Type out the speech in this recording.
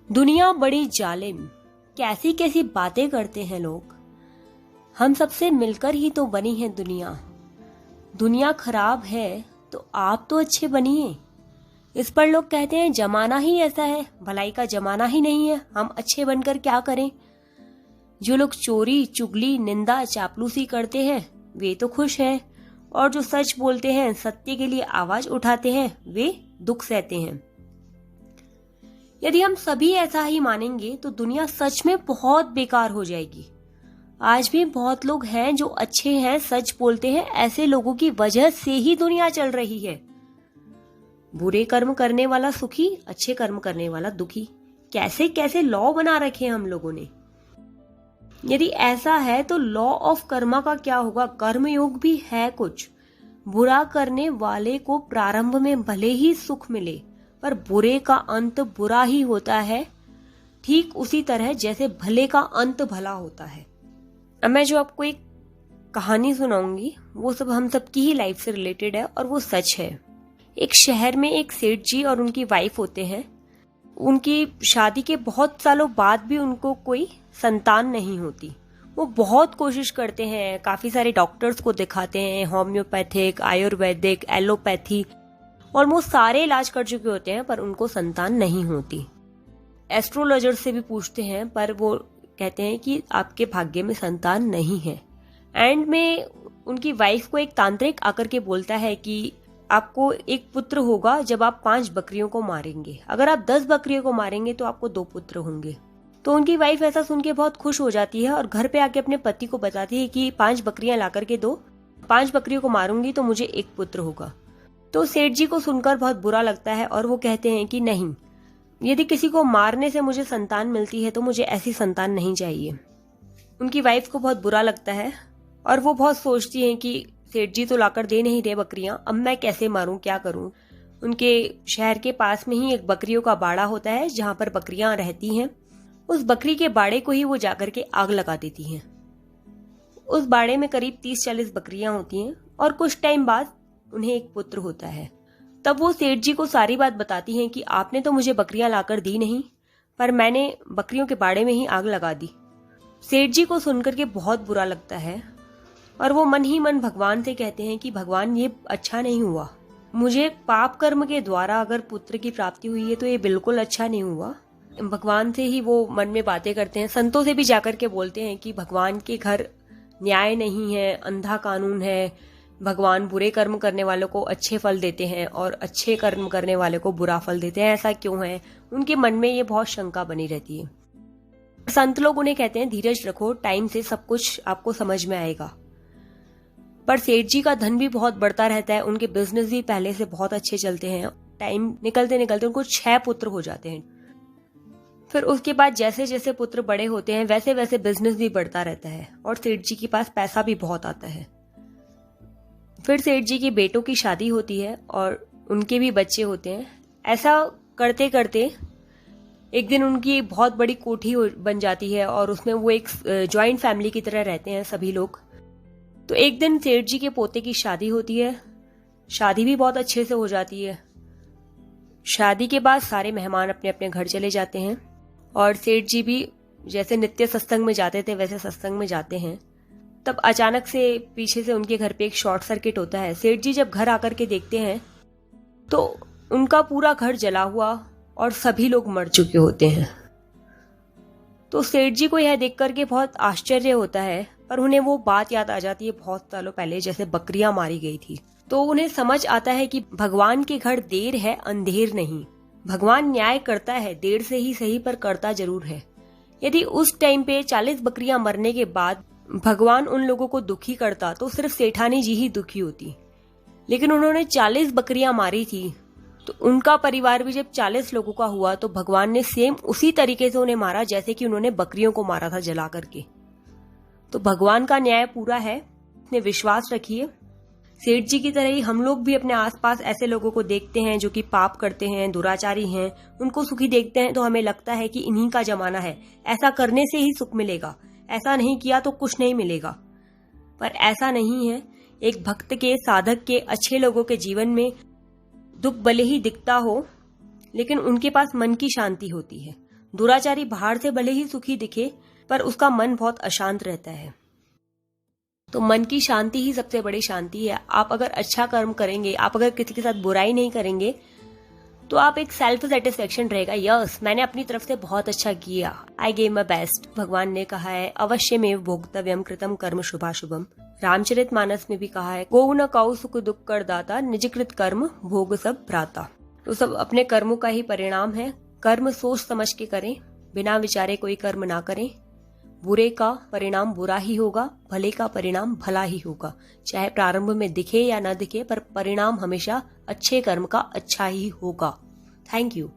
दुनिया बड़ी जालिम, कैसी कैसी बातें करते हैं लोग। हम सबसे मिलकर ही तो बनी है दुनिया। दुनिया खराब है तो आप तो अच्छे बनिए। इस पर लोग कहते हैं जमाना ही ऐसा है, भलाई का जमाना ही नहीं है, हम अच्छे बनकर क्या करें। जो लोग चोरी चुगली निंदा चापलूसी करते हैं वे तो खुश हैं, और जो सच बोलते हैं सत्य के लिए आवाज उठाते हैं वे दुख सहते हैं। यदि हम सभी ऐसा ही मानेंगे तो दुनिया सच में बहुत बेकार हो जाएगी। आज भी बहुत लोग हैं जो अच्छे हैं, सच बोलते हैं, ऐसे लोगों की वजह से ही दुनिया चल रही है। बुरे कर्म करने वाला सुखी, अच्छे कर्म करने वाला दुखी, कैसे कैसे लॉ बना रखे हैं हम लोगों ने। यदि ऐसा है तो लॉ ऑफ कर्मा का क्या होगा। कर्मयोग भी है कुछ। बुरा करने वाले को प्रारंभ में भले ही सुख मिले, पर बुरे का अंत बुरा ही होता है, ठीक उसी तरह जैसे भले का अंत भला होता है। अब मैं जो आपको एक कहानी सुनाऊंगी वो सब हम सबकी ही लाइफ से रिलेटेड है और वो सच है। एक शहर में एक सेठ जी और उनकी वाइफ होते हैं। उनकी शादी के बहुत सालों बाद भी उनको कोई संतान नहीं होती। वो बहुत कोशिश करते हैं, काफी सारे डॉक्टर्स को दिखाते हैं, होम्योपैथिक, आयुर्वेदिक, एलोपैथी, ऑलमोस्ट सारे इलाज कर चुके होते हैं, पर उनको संतान नहीं होती। एस्ट्रोलॉजर से भी पूछते हैं, पर वो कहते हैं कि आपके भाग्य में संतान नहीं है। एंड में उनकी वाइफ को एक तांत्रिक आकर के बोलता है कि आपको एक पुत्र होगा जब आप 5 बकरियों को मारेंगे। अगर आप 10 बकरियों को मारेंगे तो आपको 2 पुत्र होंगे। तो उनकी वाइफ ऐसा सुन के बहुत खुश हो जाती है और घर पे आके अपने पति को बताती है कि 5 बकरियां ला करके दो, 5 बकरियों को मारूंगी तो मुझे 1 पुत्र होगा। तो सेठ जी को सुनकर बहुत बुरा लगता है और वो कहते हैं कि नहीं, यदि किसी को मारने से मुझे संतान मिलती है तो मुझे ऐसी संतान नहीं चाहिए। उनकी वाइफ को बहुत बुरा लगता है और वो बहुत सोचती है कि सेठ जी तो लाकर दे नहीं रहे बकरियां, अब मैं कैसे मारूं, क्या करूं। उनके शहर के पास में ही एक बकरियों का बाड़ा होता है जहां पर बकरियां रहती हैं। उस बकरी के बाड़े को ही वो जाकर के आग लगा देती हैं। उस बाड़े में करीब 30-40 बकरियां होती हैं और कुछ टाइम बाद उन्हें एक पुत्र होता है। तब वो सेठ जी को सारी बात बताती हैं कि आपने तो मुझे बकरियां लाकर दी नहीं, पर मैंने बकरियों के बाड़े में ही आग लगा दी। सेठ जी को सुनकर के बहुत बुरा लगता है और वो मन ही मन भगवान से कहते हैं कि भगवान ये अच्छा नहीं हुआ, मुझे पाप कर्म के द्वारा अगर पुत्र की प्राप्ति हुई है तो ये बिल्कुल अच्छा नहीं हुआ। भगवान से ही वो मन में बातें करते हैं, संतों से भी जाकर के बोलते हैं कि भगवान के घर न्याय नहीं है, अंधा कानून है, भगवान बुरे कर्म करने वालों को अच्छे फल देते हैं और अच्छे कर्म करने वाले को बुरा फल देते हैं, ऐसा क्यों है। उनके मन में ये बहुत शंका बनी रहती है। संत लोग उन्हें कहते हैं धीरज रखो, टाइम से सब कुछ आपको समझ में आएगा। पर सेठ जी का धन भी बहुत बढ़ता रहता है, उनके बिजनेस भी पहले से बहुत अच्छे चलते हैं। टाइम निकलते निकलते उनको 6 पुत्र हो जाते हैं। फिर उसके बाद जैसे जैसे पुत्र बड़े होते हैं वैसे वैसे बिजनेस भी बढ़ता रहता है और सेठ जी के पास पैसा भी बहुत आता है। फिर सेठ जी के बेटों की शादी होती है और उनके भी बच्चे होते हैं। ऐसा करते करते एक दिन उनकी बहुत बड़ी कोठी बन जाती है और उसमें वो एक जॉइंट फैमिली की तरह रहते हैं सभी लोग। तो एक दिन सेठ जी के पोते की शादी होती है। शादी भी बहुत अच्छे से हो जाती है। शादी के बाद सारे मेहमान अपने अपने घर चले जाते हैं और सेठ जी भी जैसे नित्य सत्संग में जाते थे वैसे सत्संग में जाते हैं। तब अचानक से पीछे से उनके घर पे एक शॉर्ट सर्किट होता है। सेठ जी जब घर आकर के देखते हैं तो उनका पूरा घर जला हुआ और सभी लोग मर चुके होते हैं। तो सेठ जी को यह देख करके बहुत आश्चर्य होता है, पर उन्हें वो बात याद आ जाती है बहुत सालों पहले जैसे बकरियां मारी गई थी। तो उन्हें समझ आता है कि भगवान के घर देर है अंधेर नहीं। भगवान न्याय करता है, देर से ही सही पर करता जरूर है। यदि उस टाइम पे 40 बकरियां मरने के बाद भगवान उन लोगों को दुखी करता तो सिर्फ सेठानी जी ही दुखी होती, लेकिन उन्होंने 40 बकरियां मारी थी। तो उनका परिवार भी जब 40 लोगों का हुआ तो भगवान ने सेम उसी तरीके से उन्हें मारा जैसे कि उन्होंने बकरियों को मारा था जला करके। तो भगवान का न्याय पूरा है, इसमें विश्वास रखिए। सेठ जी की तरह ही हम लोग भी अपने आसपास ऐसे लोगों को देखते हैं जो कि पाप करते हैं, दुराचारी हैं, उनको सुखी देखते हैं तो हमें लगता है कि इन्हीं का जमाना है, ऐसा करने से ही सुख मिलेगा, ऐसा नहीं किया तो कुछ नहीं मिलेगा। पर ऐसा नहीं है। एक भक्त के, साधक के, अच्छे लोगों के जीवन में दुख भले ही दिखता हो लेकिन उनके पास मन की शांति होती है। दुराचारी बाहर से भले ही सुखी दिखे पर उसका मन बहुत अशांत रहता है। तो मन की शांति ही सबसे बड़ी शांति है। आप अगर अच्छा कर्म करेंगे, आप अगर किसी के साथ बुराई नहीं करेंगे, तो आप एक सेल्फ सेटिस्फेक्शन रहेगा, यस मैंने अपनी तरफ से बहुत अच्छा किया, आई गेव माई बेस्ट। भगवान ने कहा है अवश्यमेव भोक्तव्यम कृतम कर्म शुभाशुभम। रामचरितमानस में भी कहा है को न कौ सुख दुख कर दाता, निजकृत कर्म भोग सब भ्राता। तो सब अपने कर्मों का ही परिणाम है। कर्म सोच समझ के करें, बिना विचारे कोई कर्म ना करें। बुरे का परिणाम बुरा ही होगा, भले का परिणाम भला ही होगा। चाहे प्रारंभ में दिखे या न दिखे, पर परिणाम हमेशा अच्छे कर्म का अच्छा ही होगा। Thank you.